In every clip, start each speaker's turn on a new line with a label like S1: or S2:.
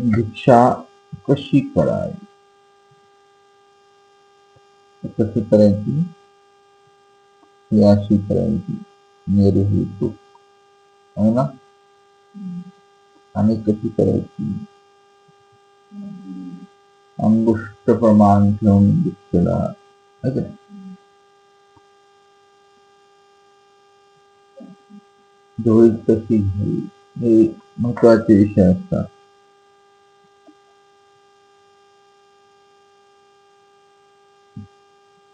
S1: भिक्षा कशी करावी, कशी करायची, ही अशी करायची, मेरू ही तू आहे ना. आणि कशी करायची, अंगुष्ठ प्रमाण ठेवून भिक्षेला ढोळी कशी घ्यावी, हे महत्वाचे विषय असतात.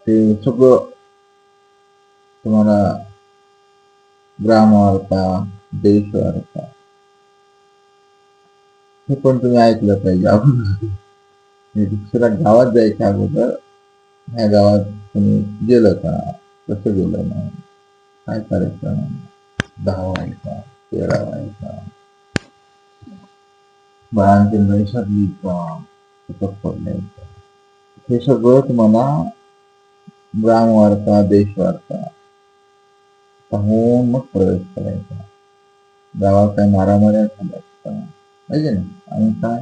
S1: ते सगळं तुम्हाला ग्रामवार्ता, देशवार्ता हे पण तुम्ही ऐकलं पाहिजे. अगोदर भिक्षेला गावात जायच्या अगोदर ह्या गावात तुम्ही गेलं का, कसं गेलं नाही, काय करायचं, 10 व्हायचा, 13 व्हायचा, बाळांची नैसर्गिक पडल्याचं, हे सगळं तुम्हाला ग्रामवार्ता, देशवार्ता पाहून मग प्रवेश करायचा. गावात काय मारामाऱ्या झाल्या पाहिजे ना. आणि काय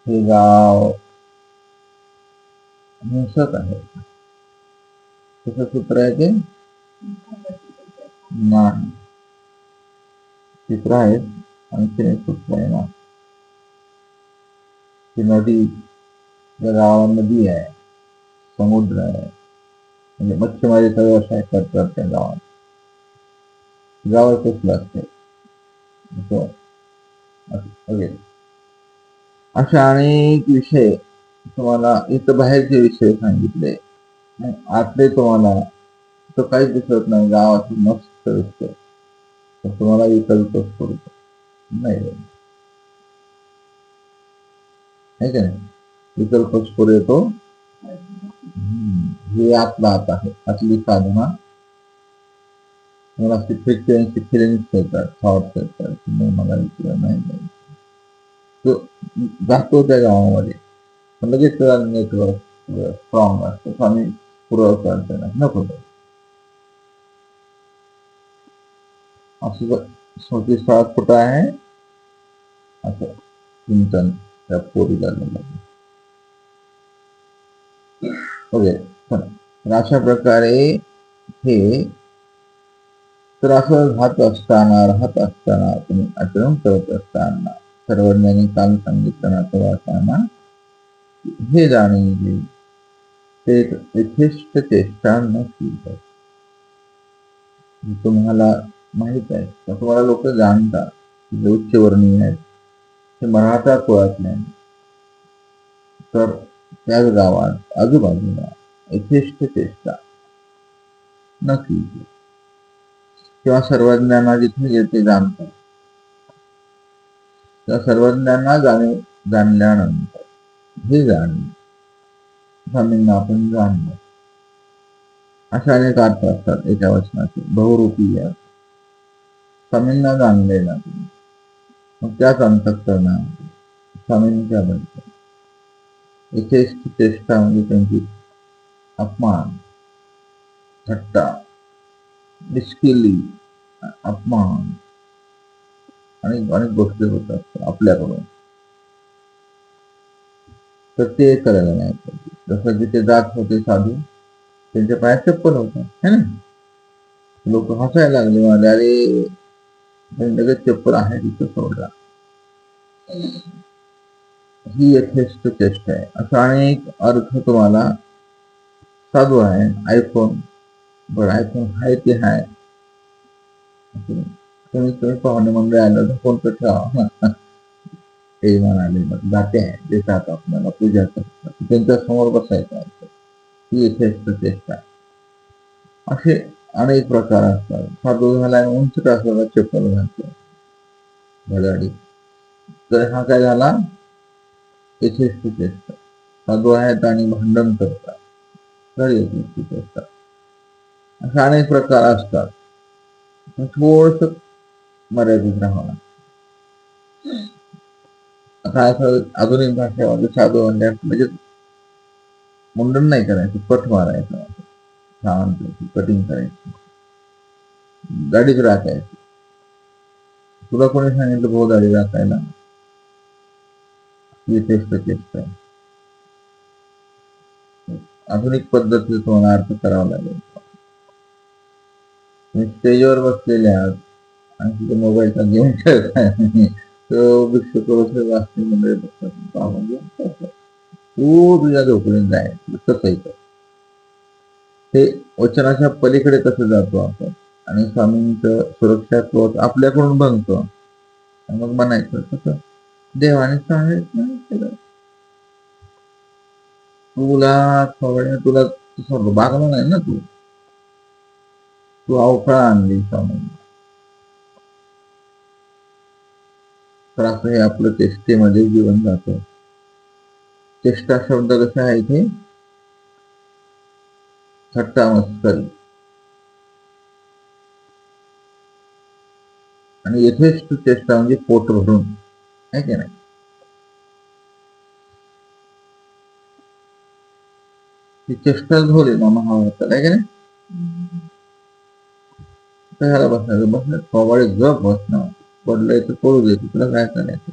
S1: हे गाव हिंसक आहे, कसं सूत्र आहे ते नाही, चित्र आहे. आणखी एक सूत्र आहे ना, ती नदी, त्या गावाला नदी आहे, समुद्र आहे, म्हणजे मच्छीमारीचा व्यवसाय करतात त्या गावात. गावात कसं लागते अशा अनेक विषय तुम्हाला इथं बाहेरचे विषय सांगितले, आतले तुम्हाला तर काहीच दिसत नाही. गावात मस्त दिसते, तर तुम्हाला विकल्पच पडतो नाही आहे का नाही. विकल्पच पुढे येतो. हे आतला आत आहे, आतली साधना. मला फ्रिक्वेन्सी फिलिंग्स येतात, थॉट्स येतात की नाही मला इकडं नाही जायचं, तो जातो त्या गावामध्ये, पण लगेच त्याला नेटवर्क स्ट्रॉंग असतो, आम्ही पुरवठा त्याला नको असं स्मृती स्थळात कुठं आहे असं चिंतन त्या पोरीला ओके. अशा प्रकारे हे तर असं राहत असताना तुम्ही आचरण करत असताना सर्वज्ञानी काल सांगितलं नातेवाईकांना हे जाणीव ते यथेष्ट चेष्टा न केली. तुम्हाला माहित आहे, तुम्हाला लोक जाणतात जे उच्चवर्णीय आहेत, ते मराठा कुळातले, तर त्याच गावात आजूबाजूला यथेष्ट चेष्टा न केली किंवा सर्वज्ञांना जिथे येते जाणतात, त्या सर्वज्ञांना जाणल्यानंतर हे जाणीव स्वामींना आपण जाणलं, अशा अनेक अर्थ असतात एका वचनाचे, बहुरूपी आहे. स्वामींना जाणलेला मग त्याच अंतःकरणामध्ये स्वामींच्या बद्दल यथेष्ट चेष्टा म्हणजे त्यांची अपमान, थट्टा, मिस्किली, अपमान आणि अनेक गोष्टी होतात आपल्याकडून, तर ते करायला नाही पाहिजे. जसं जिथे जात होते साधू, त्यांच्या पायात चप्पल होतं है ना, लोक हसायला लागले, मला अरे लगेच चप्पल आहे तिथं सोडला. ही यथेष्ट चेष्टा आहे. असा अनेक अर्थ तुम्हाला साधू आहे. आयफोन बरं, आयफोन आहे ते आहे, तुम्ही पाहुणे मंडळ आलं तर कोणतं ठेवा, ते म्हणाले मग जाते आहे, देतात आपल्याला पूजा करतात, त्यांच्या समोर बसायचं, ही यथेष्ट चेष्टा. असे अनेक प्रकार असतात. साधू झाला उंच टाकाला चप्पल घालतो घड्याळी, तर हा काय झाला यथेष्ट चेष्टा. साधू आहेत आणि भांडण करतात, तर यथेष्ट चेष्टा. असे अनेक प्रकार असतात. थोडस मर्यादित राहावं. आता असं आधुनिक भाषेमध्ये साधू म्हणजे मुंडन नाही करायचं, कट मारायचं, छान कटिंग करायची, दाढीच राखायची. तुला कोणी सांगितलं भाऊ दाढी राखायला? ही चेष्टा आहे. आधुनिक पद्धतीचा तुम्हाला अर्थ करावा लागेल. तुम्ही स्टेजवर बसलेले आहात आणि तिथे मोबाईलचा गेम खेळताय, तो भिक्षुक वाचते मंडळी बघतात, तू तुझ्या झोपडीत जाय कसं येतं. हे वचनाच्या पलीकडे कसं जातो आपण आणि स्वामींचं सुरक्षा कवच आपल्याकडून बनतो. मग म्हणायचं कसं देवाने सांगितलं केलं, तुला तसं बागला नाही ना, तू अवकाळ आणली स्वामी. तर असं हे आपलं चेष्टेमध्ये जीवन जातं. चेष्टा शब्द कसे आहे इथे? थट्टा मस्करी. आणि यथेष्ट चेष्टा म्हणजे पोट भरून, आहे की नाही? ती चेष्टा झोले मामा हवा आहे की नाही? ह्याला बसणार कवाडे गप बसणं, पडलंय तर पडू देते, तुला काय करायचं?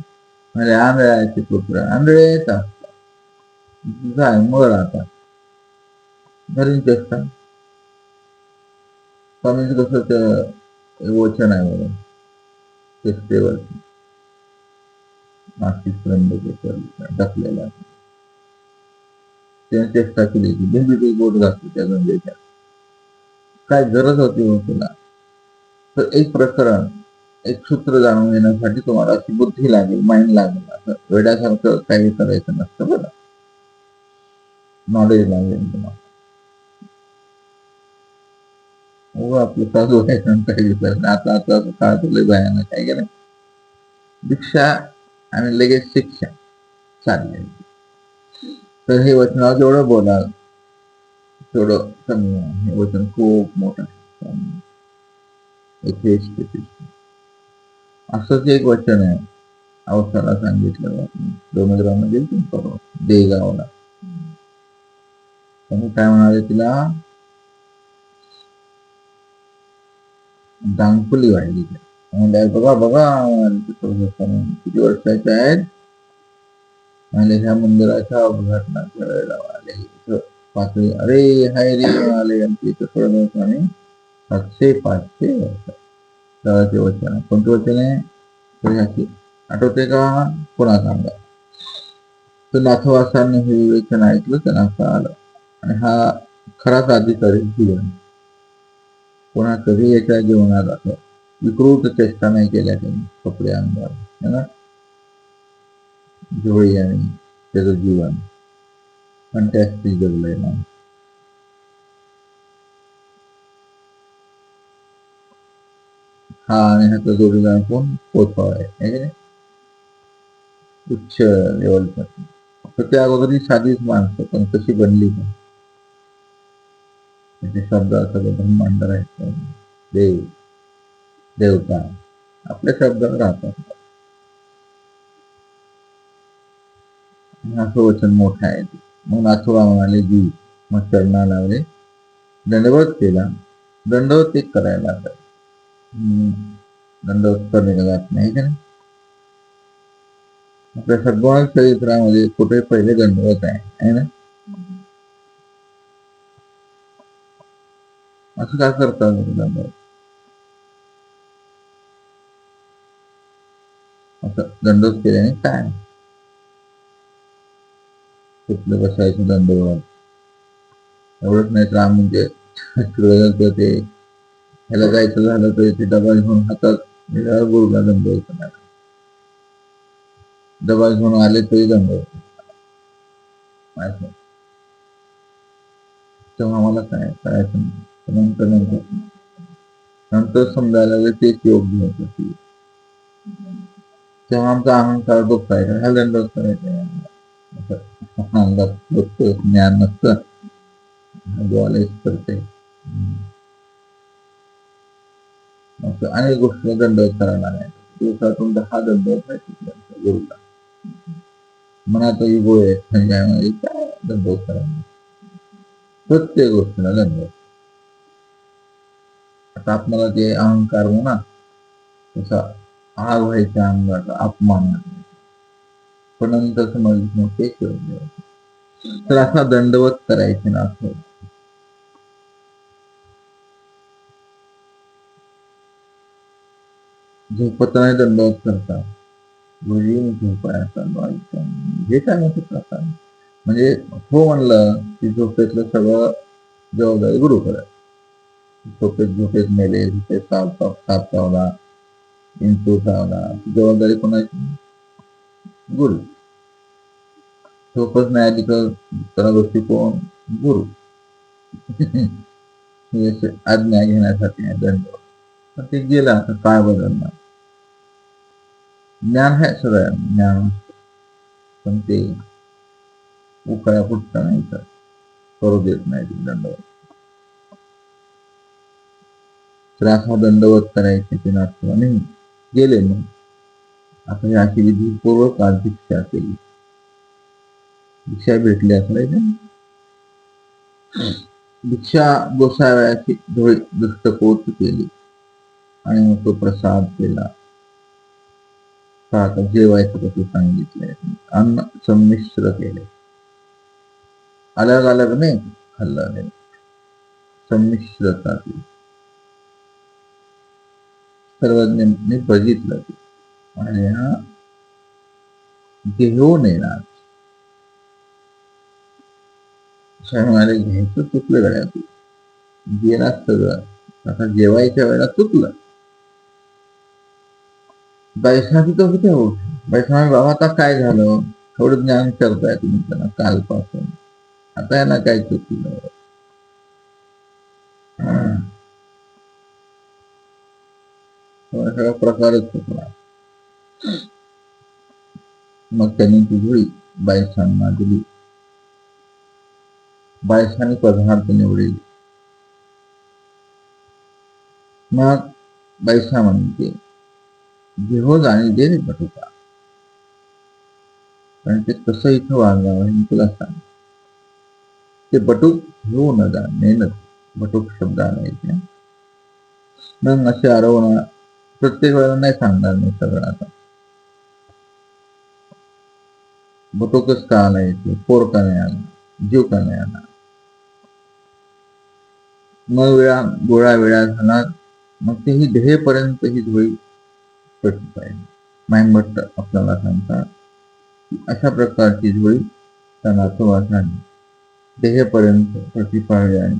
S1: म्हणजे आंधळ्याचे कुत्रा आंधळे येतात, जाय मग आता घरी चेष्टा. स्वामींचं कसं ते वचन आहे बघा चेष्टेवरती, मागची टाकलेला त्याने चेष्टा केली की बिंदू बोट घातली त्या गंगेच्या. काय गरज होती हो तुला? तर एक प्रकरण, एक सूत्र जाणून घेण्यासाठी तुम्हाला अशी बुद्धी लागेल, माइंड लागेल. असं वेड्यासारखं काही करायचं नसतं बरं, नॉलेज लागेल तुम्हाला. हो आपलं साधू व्हायचं काही विचार आता आता काळ तुला भयानक आहे की नाही? दीक्षा आणि लगेच शिक्षा चालले. तर हे वचनावर जेवढं बोलाल तेवढं कमी आहे. हे वचन खूप मोठं आहे. असंच एक वचन आहे अवसाला सांगितलं डोंगरामध्ये देगावला. त्यांनी काय म्हणाले तिला? दांगफुली वाढली. म्हणजे बघा बघा किती वर्षाचे आहेत? म्हणजे ह्या मंदिराच्या उद्घाटनाच्या वेळेला आले पाचवी. अरे हाय रे आले आमच्या इथं थोडं आणि 700-500 वर्ष वचन आहे. कोणतं वचन आहे? आठवते का? पुन्हा सांगा. तर नाथवासांनी हे विवेचन ऐकलं, त्यांना असं आलं आणि हा खराच अधिकारी जीवन. पुन्हा कधी याच्या जीवनात असं विकृत चेष्टा नाही केल्या त्यांनी. कपडे अंगावर ना जोळी आणि त्याचं जीवन फंटॅस्टिक जगलंय ना. हा आणि ह्याचा जोडीदार कोण? कोथळ आहे, उच्च लेवलचा. तर त्या अगोदर साधीच माणसं, पण कशी बनली पण त्याचे शब्द सगळे ब्रह्मांड राहायचं, देव देवता आपल्या शब्दात राहतात. असं वचन मोठं आहे. मग नाथोबा म्हणाले जी, मग चरणा लावले, दंडवत केला. दंडवत एक करायला लागला. दंडवत करणे जात नाही का? आपल्या सद्गुण चरित्रामध्ये कुठे पहिले दंडवत आहे ना? असं का करतात दंडवत? असं दंडवत केल्याने काय? कुठलं बसायचं दंडवत एवढंच नाही तर आम्ही ते ह्याला जायचं झालं तर ते डबा घेऊन हातात गुरुला दंडवत करायला. डबा घेऊन आले तरी दंडवत. तेव्हा आम्हाला काय करायचं नंतर नंतर समजायला तेच योग्य होत की तेव्हा आमचा अहंकार दुखतायचा ह्या दंडवत करायचं अंगात ज्ञान नसतं बोलायच करते. अनेक गोष्टी दंडवत करायला नाही. दिवसातून 10 दंडवत व्हायचे गुरुला. मनातही गोळे काय दंडवत करायला. प्रत्येक गोष्टीला दंडवत. आता आपल्याला जे अहंकार म्हणा तसा आग व्हायच्या अंगाचा अपमान, पण नंतर समजलं ते कळलं. तर असा दंडवत करायचे ना असं. झोपताना दंडवत करतात. गुरुजी झोपायचा जे काय म्हणते प्रकार म्हणजे हो म्हणलं की झोपेतलं सगळं जबाबदारी गुरु करायची. झोपेत मेले, झोपेत साप चावला, इंचू चावला, जबाबदारी कोणाची? गुरु. झोपच नाही आली तर त्याला गोष्टी कोण? गुरु. आज्ञा घेण्यासाठी दंड. पण ते गेलं, आता काय बदलणार? ज्ञान आहे सगळ्यांना, ज्ञान, पण ते उकळ्या फुटता नाही तर करू देत नाही ते दंडवत. तर असा दंडवत करायचे ते नाथवाने गेले. मग आता ही अशी विधीपूर्वक आज दीक्षा केली. दीक्षा भेटली असं दीक्षा गोसाव्याची धुळी दृष्टपोत केली आणि मग तो प्रसाद केला. आता जेवायचं कसं सांगितलंय, अन्न संमिश्र केले. अलग अलग नाही खाल्लं नाही, संमिश्रता केली. सर्वज्ञांनी बघितलं ते आणि हा घेऊन येणार. म्हणाले घ्यायचं चुकलं गड्यात, गेला सगळं. आता जेवायच्या वेळेला चुकलं. वैष्णवी तो किती हो, वैष्णवी बाबा आता काय झालं, थोडं ज्ञान करताय तुम्ही त्यांना कालपासून, आता यांना काय चुकलं? सगळा प्रकारच चुकला. मग त्यांनी ती धुळी बायसांना दिली. बायसांनी पदार्थ निवडले. मग बायसा म्हणते घेऊन आणि दे रे बटुका, कारण ते कसं इथं वागावं हे तुला सांग. ते बटूक घेऊ न जा, मेहनत बटूक शब्द आणायचे. मग असे आरवणं प्रत्येक वेळेला नाही सांगणार मी सगळं. आता बटूकच का आणायचे, पोर का नाही आला, जीव का नाही आला. मग गोळा वेळा झाला. मग तेही ध्येयपर्यंत ही धुळी पडली पाहिजे. मायमट्ट आपल्याला सांगतात अशा प्रकारची धुळी त्या नातवासाठी देहेपर्यंत प्रतिपाळली आणि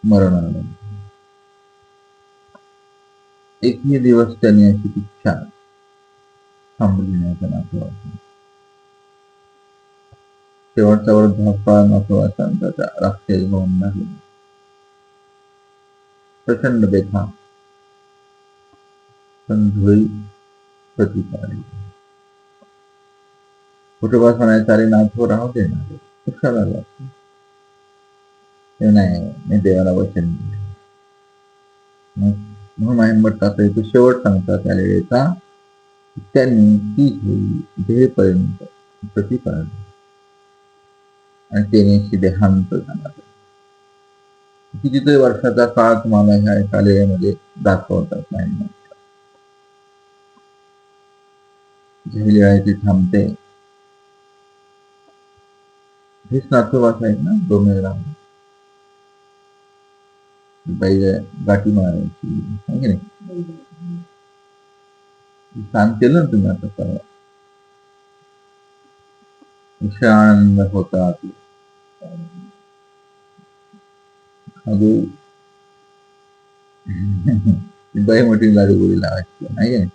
S1: मरण आलं. एकही दिवस त्यांनी अशी इच्छा थांबली नाही त्या नातवाची. शेवटचा वृद्धापकाळ नातवाचा त्याचा राक्षस होऊन नाही. प्रचंड बेथा, पण धुळी प्रतिपाळली. कुटुंबात म्हणायचं अरे नाथो राहू दे ना, कशाला लागतो? ते नाही, मी देवाला वचन दिले. म्हणून माहिमट आता इथे शेवट सांगतात त्या वेळेचा, त्यांनी ती धुळी देहेपर्यंत प्रतिपाळली आणि त्याने देहांत झाला. कितीतरी वर्षाचा काळ तुम्हाला ह्या कालेमध्ये दाखवतात नाही. झालेली आहे ती थांबते. हेच नातुवास आहेत ना डोमेराम, बाई गाठी मारायची आहे की नाही. सांग केलं ना तुम्ही आता परवा, विषय आनंद होता. अजून बाई मोठी गाडी गोळी लावायची नाही.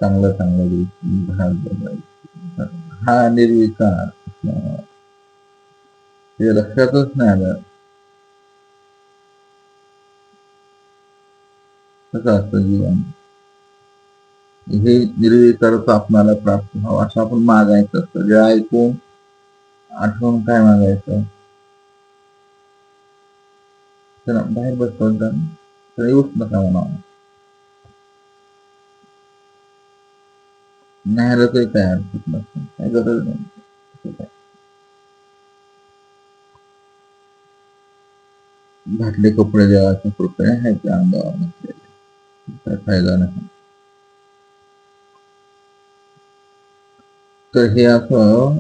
S1: चांगलं चांगलं भाग बनवायची. हा निर्विकार ते लक्षातच नाही आलं. कसं असतं जीवन, हे निर्विकारता आपल्याला प्राप्त व्हावं असं आपण मागायचं असतं. जे ऐकून आठवून काय मागायचं, तर बाहेर बसतो तर येऊच नका म्हणावं. नाही आलं तरी काय हरकत नसतं, काही गरज नाही. घातले कपडे देवाच्या कृपेने आहेत त्या अंगावर नसलेले, काय फायदा नाही. तर हे असं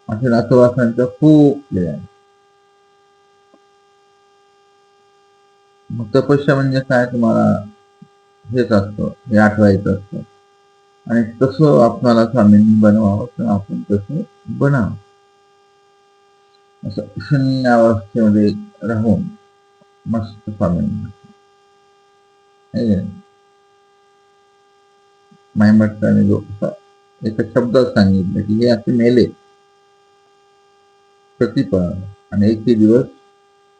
S1: असे नातेवाईकांचं खूप हे आहे. मग तपस्या म्हणजे काय तुम्हाला हेच असतं, हे आठवायचं असतं. आणि तसं आपणाला स्वामींनी बनवावं तर आपण तसं बनावं. असं शून्य अवस्थेमध्ये राहून मस्त स्वामींना मायमट्टाने जो एका शब्दात सांगितलं की हे असे मेले प्रतिपळ आणि एक दिवस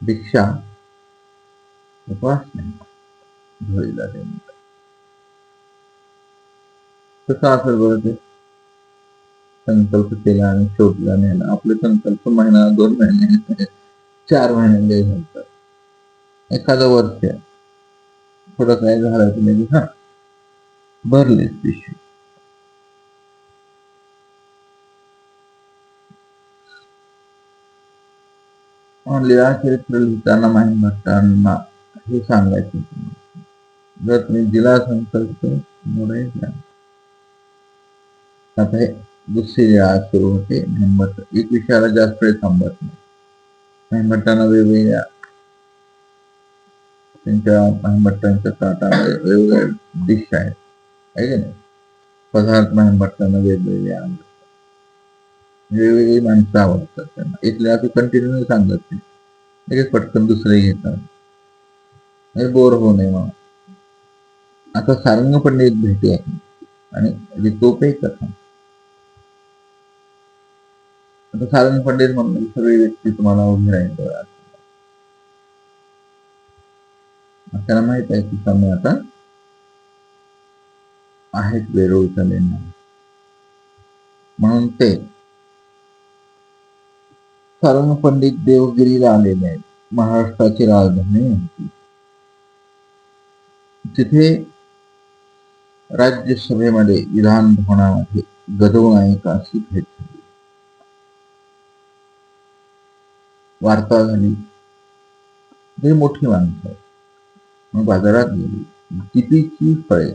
S1: भिक्षा उपवास नाही धुळीला देणे. कसं असेल बरं ते संकल्प केला आणि शोधला नेला. आपले संकल्प महिना 2 महिने 4 महिने झालं, एखादं वर्ष थोडं काय झालं की म्हणजे हा भरलेच पिशवी. लीळा चरित्र लिहिताना माहीमट्टांना हे सांगायचे, जर तुम्ही दिला संकल्प मोडायचा. आता हे दुसरी वेळा सुरू होते. एक विषयाला जास्त वेळ थांबत नाही. माहीमट्टांना वेगवेगळ्या त्यांच्या माहीमट्टांच्या ताटामध्ये वेगवेगळ्या डिश आहेत, आहे की नाही. पदार्थ माहीमट्टांना वेगवेगळे आवडतात, वेगवेगळी माणसं आवडतात त्यांना. इथले असं कंटिन्यू सांगत नाही, लगेच पटकन दुसरे घेतात, बोर होऊ नये म्हणून. आता सारंग पंडित भेटी आहे आणि रितोपे कथा. आता सारंग पंडित म्हणून सगळी व्यक्ती तुम्हाला उभी राहील. त्याला माहित आहे की स्वामी आता आहेत वेरूळचा लेण्या, म्हणून ते सारंग पंडित देवगिरीला आलेले आहेत. महाराष्ट्राची राजधानी होती. तिथे राज्यसभेमध्ये विधान भवनामध्ये गदव नायकाशी भेट झाली, वार्ता झाली. ते मोठी माणसं. मग बाजारात गेली, कितीची फळे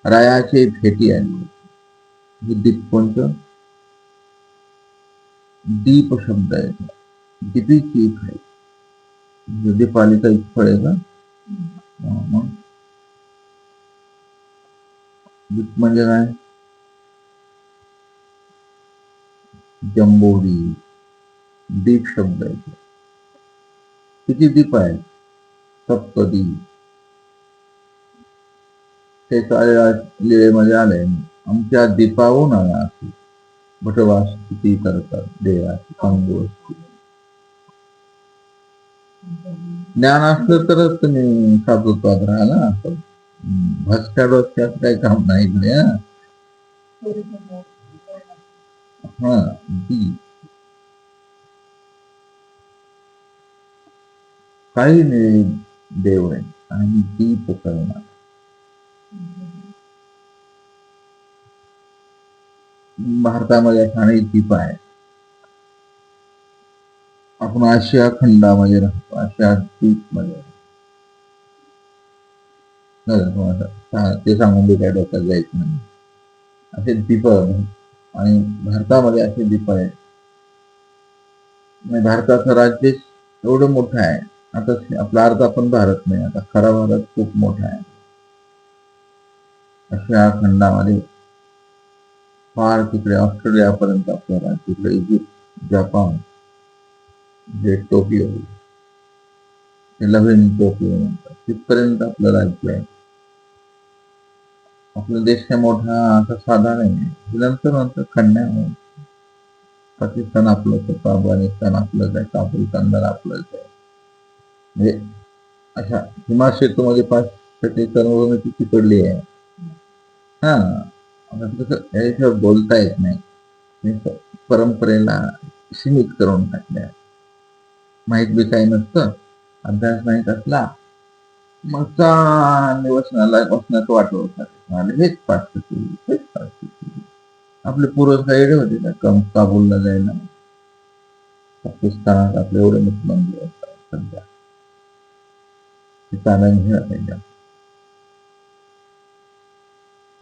S1: रायाचे भेटी आली. दीप कोणतं दीप शब्द आहे, कितीची फळे दीपालीचा एक फळ आहे का. मग दीप म्हणजे काय, जंबोरी दीप शब्द आहे. किती दीप आहे, सप्तदीप. ते लिळेमध्ये आले, आमच्या दीपावून आला भटवास किती करतात देवाची अंगोष्टी. ज्ञान असलं तरच तुम्ही साधुत्वात राहा ना. भस्त्या डोसक्यात काही काम नाही इकडे. हा दीप काही नाही, देव आहे आणि दीप करणार. भारतामध्ये अनेक दीप आहे. आपण आशिया खंडामध्ये राहतो, आशिया द्वीप मध्ये. ते सांगून बी काय डोक्यात जायचं नाही. असे दीप आणि भारतामध्ये असे दीप आहेत. भारताचं राज्य एवढं मोठं आहे. आता आपला अर्धा पण भारत नाही, आता खरा भारत खूप मोठा आहे. आशिया खंडामध्ये फार तिकडे ऑस्ट्रेलियापर्यंत आपलं राज्य, तिकडे इजिप्त, जपान, जे टोकियो, लव्हिन टोकियो म्हणतात, तिथपर्यंत आपलं राज्य आहे. आपला देश काय मोठा आता साधा नाही. नंतर नंतर खंड्या पाकिस्तान आपलंच होतं, अफगाणिस्तान आपलंच आहे, काबूल कंदार आपलंच आहे. म्हणजे अशा हिमाशेतूमध्ये 5 कर्मभूमी तिची पडली आहे. हा याच्यावर बोलता येत नाही, परंपरेला सीमित करून टाकल्या. माहित बी काही नसतं, अभ्यास माहीत असला मग वसनाचं वाटलं होतं, हेच पाठ केली, हेच पाठ केली. आपले पूर्वज काय होते ना काबूलला जायला, पाकिस्तानात आपले एवढे मुसलमान असतात, सध्या ते चालून घ्या पाहिजे.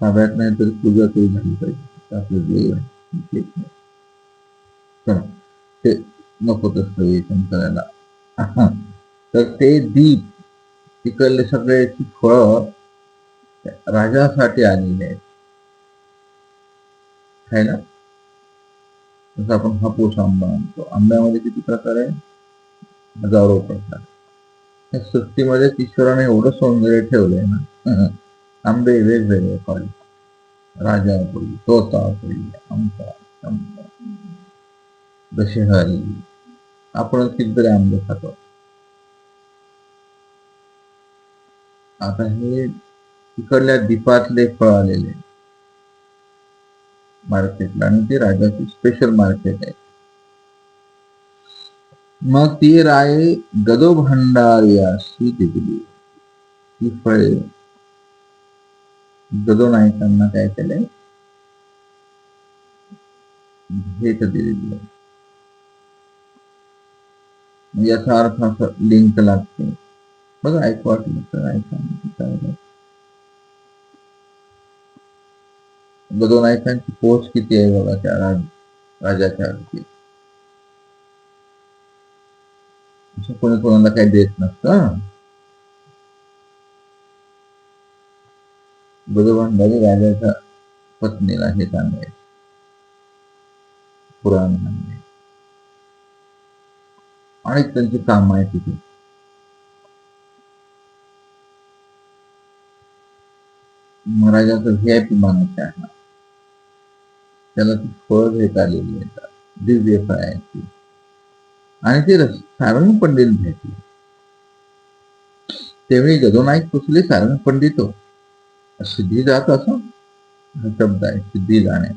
S1: ताब्यात नाही तर पूजा तरी झाली पाहिजे आपलं देव आहे. ते नको तसं वेचन करायला. तर ते दीप तिकडले सगळ्याची फळं राजासाठी आलेली आहेत खायला. जसं आपण हापूस आंबा आणतो, आंब्यामध्ये किती प्रकार आहे? हजारो प्रकार. या सृष्टीमध्ये ईश्वराने एवढं सौंदर्य ठेवलंय ना. आंबे वेगवेगळे फळ, राजापुरी, तोतापुरी, आंबा, आंबा, दशहरी. आपण कितीतरी आंबे खातो. आता हे तिकडल्या दीपातले फळ आलेले मार्केटला, आणि ते राजाची स्पेशल मार्केट आहे. मग ती राय गदो भंडार्यासी दिली. ती फळे गदो नायकांना काय केले? भेट दिलेली आहे. याचा अर्थ असं लिंक लागते बघा. ऐकू वाटलं तर ऐका. गदो नायकांची पोच किती आहे बघा त्या राजाच्या अगदी. असं कोणी कोणाला काही देत नसतं. गदो भंडारी राजाच्या पत्नीला हे सांगायचे पुराण सांगायचे, आणि त्यांची काम आहे तिथे. महाराजाचं व्हीआयपी माणूस आहे, त्याला ती फळ भेट आलेली येतात, दिव्य फळाची. आणि ती सारंग पंडित भेटली. त्यावेळी गदो नाईक कुसले सारंग पंडित हो. सिद्धी जात असं हा शब्द आहे, सिद्धी जाणे.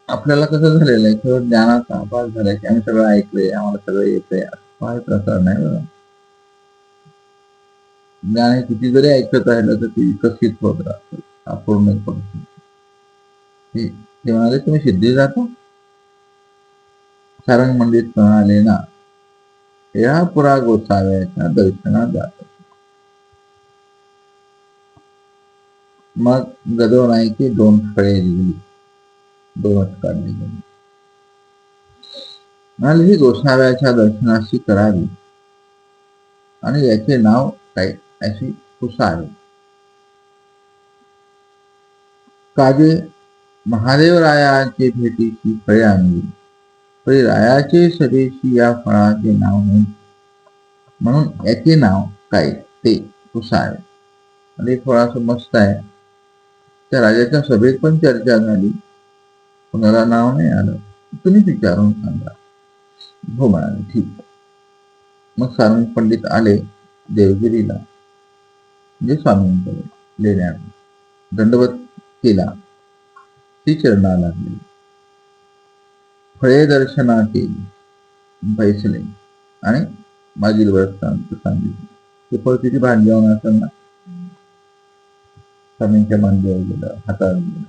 S1: आपल्याला कसं झालेलं आहे, खरं ज्ञानाचा आभास झालाय की आम्ही सगळं ऐकलंय, आम्हाला सगळं येतंय, काय प्रकार नाही बघा. ज्ञान किती जरी ऐकत राहिलं तर ते विकसित होत राहतं, अपूर्ण पडत. ते म्हणाले तुम्ही सिद्धी जाता. सारंग पंडित म्हणाले ना, या पुरा गोसाव्याच्या दर्शनात जातो. मग गदो नाईकी 2 फळे दिली, 2च काढली गेली. म्हणाले ही गोसाव्याच्या दर्शनाशी करावी, आणि याचे नाव काय अशी पुसावे. काजे महादेवरायाचे भेटीची फळे आणली, तरी रायाचे स्वदेशी या फळाचे नाव नाही, म्हणून याचे नाव काय ते पुसावे. आणि फळ असं मस्त आहे. त्या राजाच्या सभेत पण चर्चा झाली, कोणाला नाव नाही आलं. तुम्ही विचारून सांगा. हो म्हणाले, ठीक. मग सारंग पंडित आले देवगिरीला, म्हणजे स्वामींकडे लेण्यात, दंडवत केला, ती चरणा लागली, फळे दर्शना केली, बैसले, आणि मागील वृत्तांत सांगितले. ते फळ किती भाग्यवान असेल ना. स्वामींच्या मांडीवर गेलं, हातात गेलं,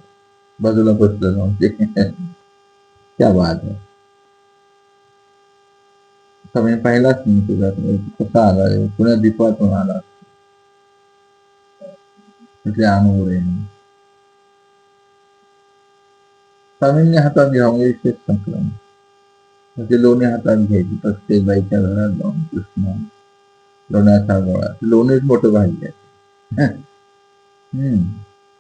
S1: बाजूला बसलं जाऊन ते क्या बात आहे. स्वामी पाहिलाच नाही तुझा, कसा आला रे, पुण्या दीपातून आला, तिथे अनुभव आहे. स्वामींनी हातात घ्यावं विशेष संकलन. ते लोणी हातात घ्यायची, प्रत्येक बाईच्या घरात जाऊन कृष्ण लोण्याचा गोळा. लोणीच मोठं भाग्य आहे.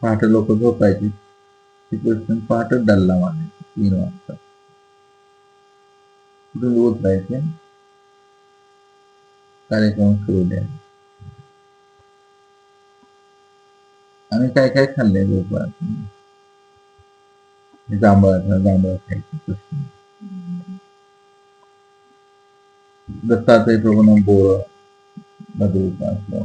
S1: पहाटे लोक झोपायची, श्रीकृष्ण पहाटच डल्ला मारायचे 3 वाजता. कुठून उतरायचे, कार्यक्रम सुरू द्या. आणि काय काय खाल्लंय गोपाळ, जांभळा खायचं कृष्ण. दत्तात्रय प्रभूंना बोर बदलता असलं.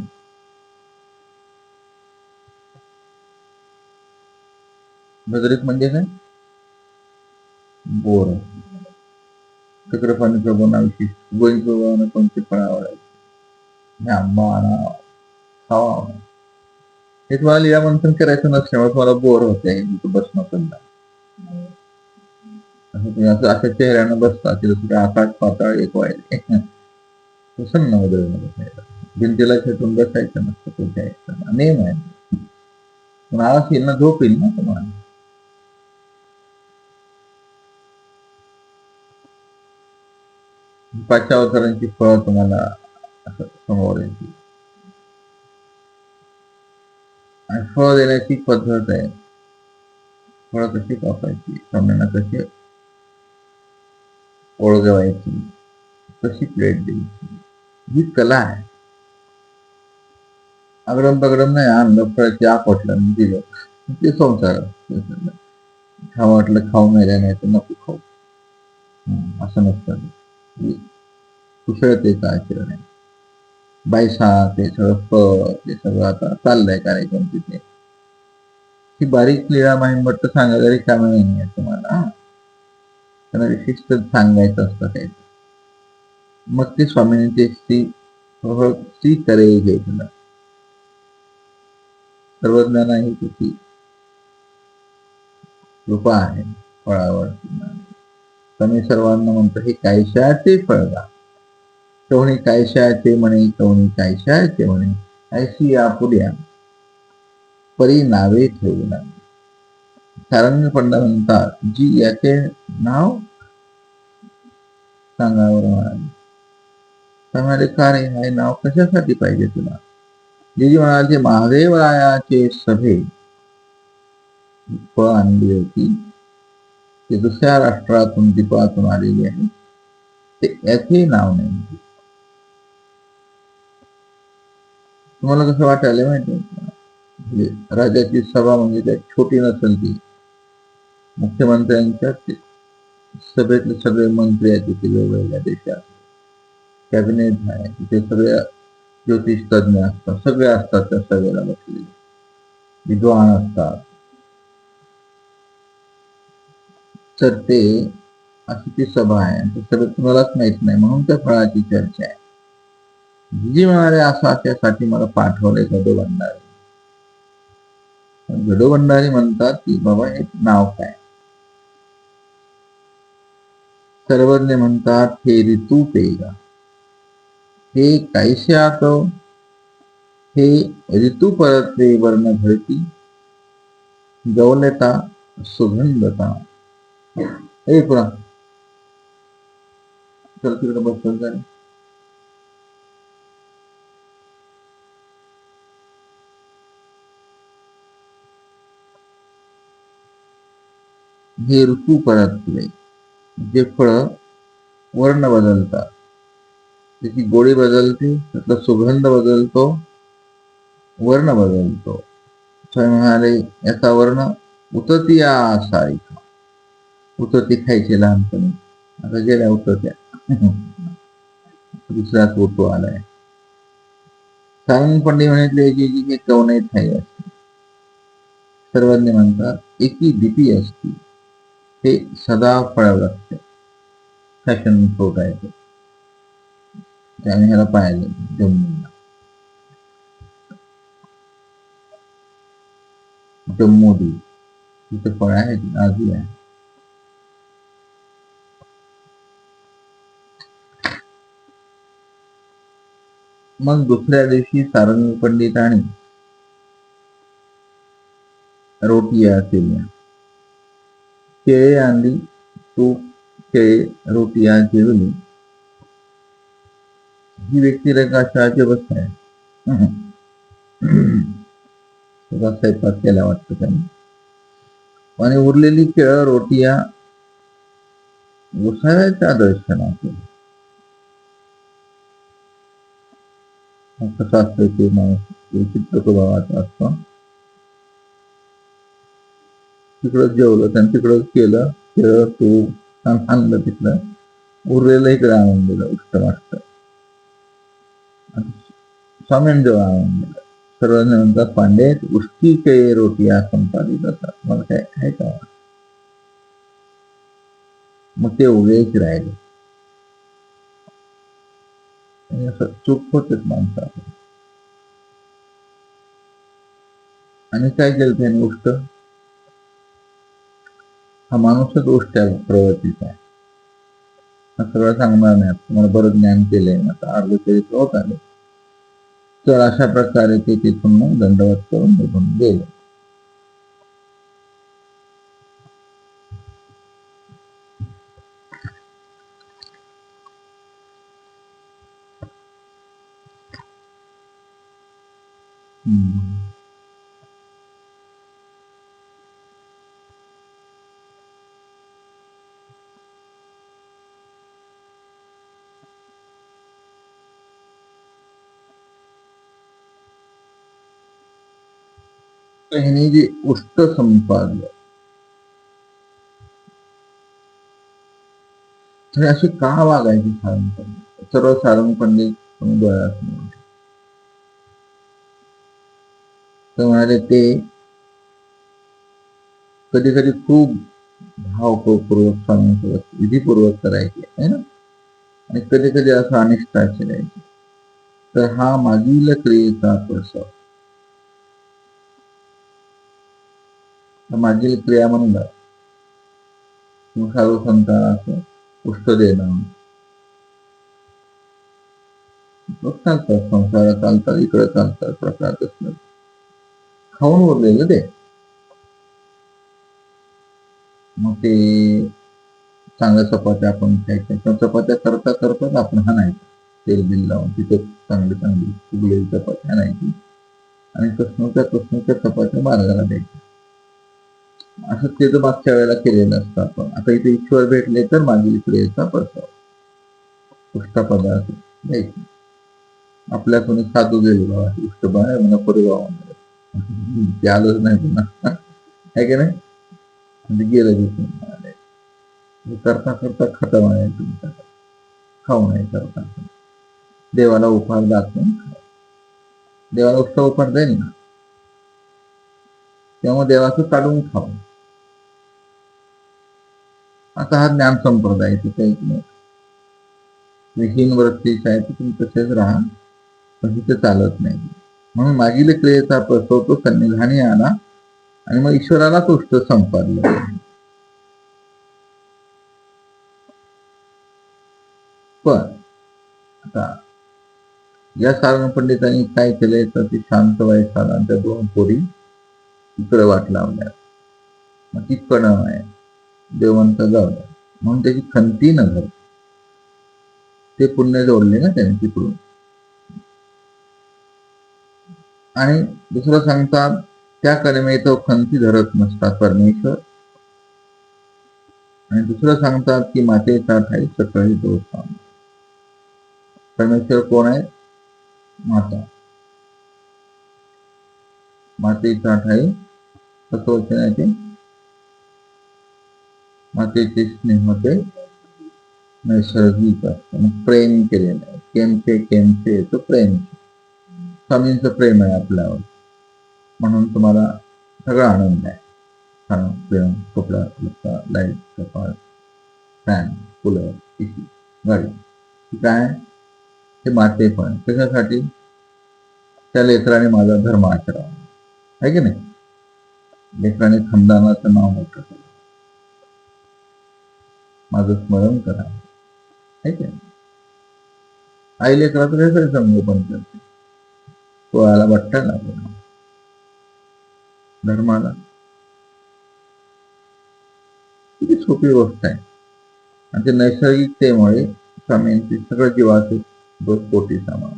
S1: बद्रिक म्हणजे काय? बोर. चक्रपाणी प्रभूंना विशेष, गोविंद प्रभूंना कोणते फळ आवडायचे, आंबा आणा खावा. हे तुम्हाला लीला मंथन करायचं नसल्यामुळे तुम्हाला बोर होते, बसणं सुद्धा तुम्ही असं अशा चेहऱ्यानं बसता की जसं आकाश पाताळ एक व्हायले. प्रसन्न उदयनं बसायचं. भिंतीला खेटून बसायचं नसतं तो घ्यायचा नेम आहे. पण आळस येईल ना, झोप येईल ना तुम्हाला. पाचव्या अवतारांची फळं तुम्हाला असं समोर येतील. आणि फळ देण्याची पद्धत आहे. फळं कशी कापायची, सामन्यांना कशी ओळगवायची, कशी प्लेट द्यायची, ही कला आहे. अगडम तगडम नाही आणलं फळाची आपटलं दिलं ते संसार. खावं वाटलं खाऊ, नाही नाही तर नको खाऊ. असं नसतं. कुशळतेचं आचरण आहे. बायसा ते सगळं ते सगळं आता चाललंय कार्यक्रम तिथे. ही बारीक लीळा माहीमट्ट सांगायला रिकामी नाही आहे तुम्हाला. त्यांना विशिष्ट सांगायचं असतं काही. मग ते स्वामींचे स्त्री करे घेतलं. सर्वज्ञान ही त्याची कृपा आहे फळावर. स्वामी सर्वांना म्हणतो हे कायशाचे फळगा. कवणी कायशाचे म्हणे, कवणी कायशाचे म्हणे, ऐशी आपुल्या परी नावे ठेवू लागली. सारंग पंडा म्हणतात जी याचे नाव सांगावर म्हणाले. म्हणाले का रे, हे नाव कशासाठी पाहिजे तुला? जी म्हणाले महादेवरायाचे सभे फळ आणली होती, ते दुसऱ्या राष्ट्रातून दीपातून आलेली आहे, ते याचे नाव नाही. तुम्हाला कसं वाटायला माहिती, राजाची सभा म्हणजे त्या छोटी नसेल ती. मुख्यमंत्र्यांच्या सभेतले सगळे मंत्री आहेत तिथे वेगवेगळ्या देशात. कॅबिनेट आहे तिथे, सगळे ज्योतिष तज्ञ असतात, सगळे असतात त्या सभेला बसलेले, विद्वान असतात. तर ते अशी ती सभा आहे. सभेत तुम्हालाच माहित नाही म्हणून त्या फळाची चर्चा आहे. जी म्हणाले असं अशासाठी मला पाठवलंय गडो भंडारी. गडो भंडारी म्हणतात की बाबा हे नाव काय? सर्वज्ञ म्हणतात हे ऋतू पेगा. हे कायशात हे ऋतू परत्वे वर्ण घडती, गवलता सुगंधता. हे पुरा चल तिकडे बसत जाईल. हे ऋतू परतले, जे फळ वर्ण बदलतात, त्याची गोडी बदलते, त्यातला सुगंध बदलतो, वर्ण बदलतो. स्वामी म्हणाले याचा वर्ण उतरती सारिका. उतरती खायची लहानपणी, आता गेल्या उतरत्या. दुसरा फोटो आलाय. सारंग पंडित म्हणाले की हे कवनाई ठाई असते. सर्वज्ञ म्हणतात एकी दिपी असती, ते सदा फळ लागते. फॅशन फ्रूट आहे ते. त्याने ह्याला पाहिलं जम्मूला. जम्मूदी तिथे फळ आहे, आजही आहे. मग दुसऱ्या दिवशी सारंग पंडितांनी रोटिया केल्या. केळे आणली, तूप, केळे, रोटिया जेवली. ही व्यक्तिरेखाची अवस्था आहे. स्वयंपाक केला वाटतं त्यांनी. आणि उरलेली केळं रोटिया गोसाव्याच्या दर्शनात केली. कसं असतं ते माणूस विचित्र स्वभावाचा असतो. तिकडं जेवलं त्यांनी, तिकडं केलं, केळं तूप आणलं, तिकडं उरलेलं इकडे आणून दिलं उष्ट माष्ट. स्वामींजवळ आणून दिलं. सर्वांनी म्हणतात पांडेत उष्टी केळी रोटिया संपादित जातात. मला काय आहे का? मग ते उभेच राहिले. असं चूक होतेच माणसाला. आणि काय केलं त्याने उष्ट? हा माणूसच उष्ट्या प्रवृत्तीचा आहे. हा सगळं सांगणार नाही, तुम्हाला बरं ज्ञान केलंय ना, तर अर्ध चरित्र होत आले. तर अशा प्रकारे ते तिथून मग दंडवत करून निघून गेले. तर ह्याने जे उष्ट संपादलं, तर अशी का वागायची सारंग पंडित? सर्व सारंग पंडित डोळ्यात तर म्हणाले ते कधी कधी खूप भावपूर्वक स्वामींसोबत विधीपूर्वक करायचे आहे ना, आणि कधी कधी असं अनिष्ट करायचे. तर हा मागील क्रियेचा प्रसव, मागील क्रिया म्हणून साधू संतांना असं पुष्ट देणं, चालतात संसारात, चालतात इकडे, चालतात प्रकार कसलं खाऊन उरलेलं ते. मग ते चांगल्या चपात्या आपण खायच्या, किंवा चपात्या करता करताच आपण हाणायचं, तेल बिल लावून तिथे चांगली चांगली फुगलेली चपाती आणायची आणि कृष्णाच्या चपात्या मार्गाला द्यायच्या. असं ते तर मागच्या वेळेला केलेलं असतं आपण. आता इथे ईश्वर भेटले तर मागील क्रियेचा प्रसाव, पुष्टा पदार्थ द्यायचे. आपल्या कोणी साधू गेलो बाबा इष्ट बाय म्हणा परिभाव ते आलंच नाही पुन्हा, आहे की नाही, म्हणजे गेलं तिथून. करता करता खतम आहे तुमचा, खाऊ नये करता. देवाला उपहार दाखवून देवाला उष्ट उपहार देईल ना, तेव्हा देवाचं काढून खाऊ. आता हा ज्ञान संप्रदाय काही नाही, हीन वृत्तीच आहे, तुम्ही तसेच राहा, पण तिथे चालत नाही. म्हणून मागील क्रियेचा प्रसव तो सन्निधानी आला आणि मग ईश्वराला तुष्ट संपादलं. पण आता या सारंग पंडितांनी काय केलंय, तर ती शांतबाई सारांच्या 2 पोरी इकडे वाट लावल्या, मग तिकडं आहे देवंत जावलं म्हणून त्याची खंती न झाली. ते पुण्य जोडले ना त्याने तिकडून. आणि दुसरं सांगतात, त्या कर्मे तो खंती धरत नसतात परमेश्वर. आणि दुसरं सांगतात की मातेचा ठाई सकाळी दोष. परमेश्वर कोण आहे? माता. मातेचा ठाई कसं आहे ते, मातेचे स्नेह ते नैसर्गिक असतं, प्रेम केलेलं आहे. केमचे तो प्रेम. स्वामींचं प्रेम आहे आपल्यावर, म्हणून तुम्हाला सगळा आनंद आहे. खाणं पिणं कपडा लत्ता लाईट कपाळ फॅन कूलर एसी गाडी, काय ते माते पण कशासाठी, त्या लेकराने माझा धर्म आचरावा, आहे की नाही. लेकराने खंदानाचं नाव मोठं केलं, माझं स्मरण करा, आहे की नाही. आई लेकराचं काहीतरी संगोपन करते, पोळाला बट्टा लागेल धर्माला. किती सोपी गोष्ट आहे. आणि ते नैसर्गिकतेमुळे स्वामींची सगळं जीवाचे दोष पोटी सामान.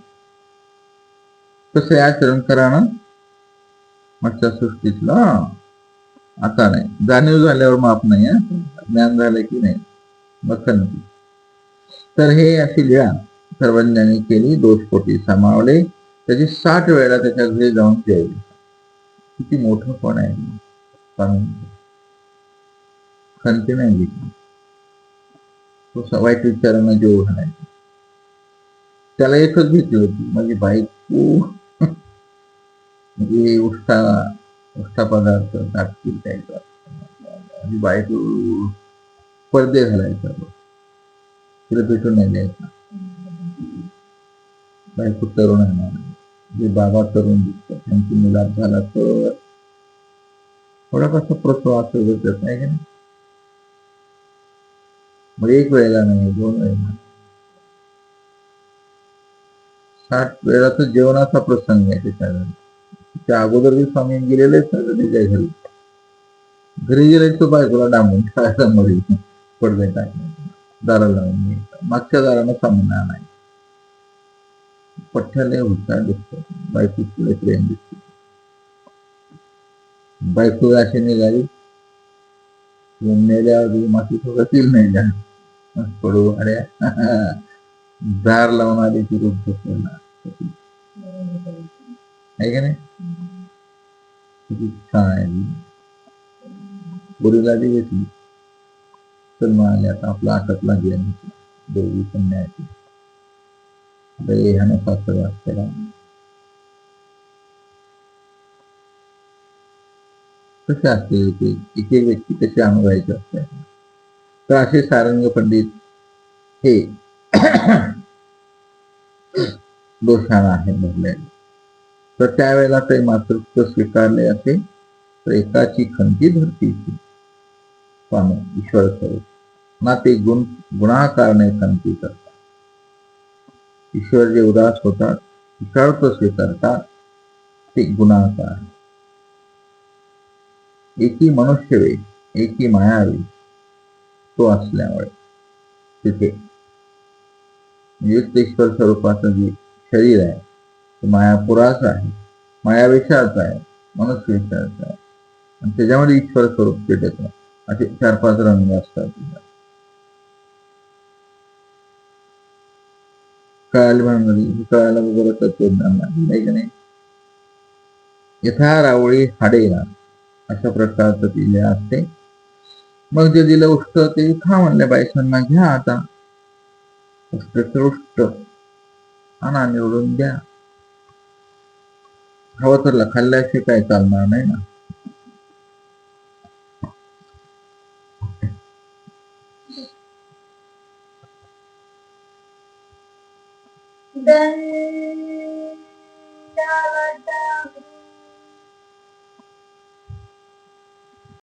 S1: कसं आचरण करा ना मागच्या सृष्टीतला, आता नाही, जाणीव झाल्यावर माफ नाही, ज्ञान झालं की नाही मग नाही. तर हे अशी लीळा सर्वज्ञांनी केली, दोष पोटी सामावले, त्याची 60 वेळा त्याच्या घरी जाऊन जेवली. किती मोठं पण आहे स्वामी, खंती नाही घेतली, तो वाईट विचारांना जीव घालायचा. त्याला एकच भीती होती, माझी बायको म्हणजे उष्टा पदार्थ टाकतील त्याचा, माझी बायको पडदे घालायचा, तिला भेटून नाही द्यायचा. बायको तरुण आहे ना, जे बाबा तरुण दिसतात त्यांची मुलात झाला तर थोडा कसा प्रसव असं होत नाही. मग एक वेळेला नाही, 2 वेळेला, 60 वेळा तर जेवणाचा प्रसंग आहे त्याच्या. त्या अगोदर बी स्वामी गेलेले आहेत ना त्याच्या घरी. घरी गेले तो बायकोला डांबून ठेवायचा मध्ये पडदे टाकले, दारा लावून मागच्या दारानं सामने आणाय. पठ्ठ्याला हुशार दिसतो, बायको पुढे प्रेम दिसतो. बायको अशी निघाली, मेल्यावर माती थोडं नाही का पडू अड्या दार लावून आली ती रुद्ध आहे का नाही. किती छान आहे. गुरुला घेतली तर मग आले आता आपला आटत लागली देवी कन्याची ह्यानं सासर वाचतेला. कसे असते ते एक एक व्यक्ती कशी अनुभवायची असते. तर असे सारंग पंडित हे दोषाला आहे भरले. तर त्यावेळेला ते मातृत्व स्वीकारले असे तर एकाची खंती धरतीची स्वामी ईश्वर स्वरूप ना ते गुणाकारणे खंती करतात. ईश्वर जे उदास होतात, विचारतो स्वीकारतात ते गुणाकार. एकी मनुष्य वेश, एकी मायावेश तो असल्यामुळे तिथे युक्त ईश्वर स्वरूपाचं जे शरीर आहे ते मायापुराचं आहे, मायावेशाचं आहे, मनुष्यवेशाचं आहे आणि त्याच्यामध्ये ईश्वर स्वरूप पेटत आहे. असे 4-5 रंग असतात. कळायला म्हणून कळायला वगैरे तत्वज्ञान नाही की नाही. यथा रावळी हाडेना अशा प्रकारचं दिले असते. मग जे दिलं उष्ट ते खा म्हणले बायकांना, घ्या आता उष्ट उष्ट आणा निवडून द्या. हवं तर खाल्ल्याशिवाय काय चालणार नाही ना.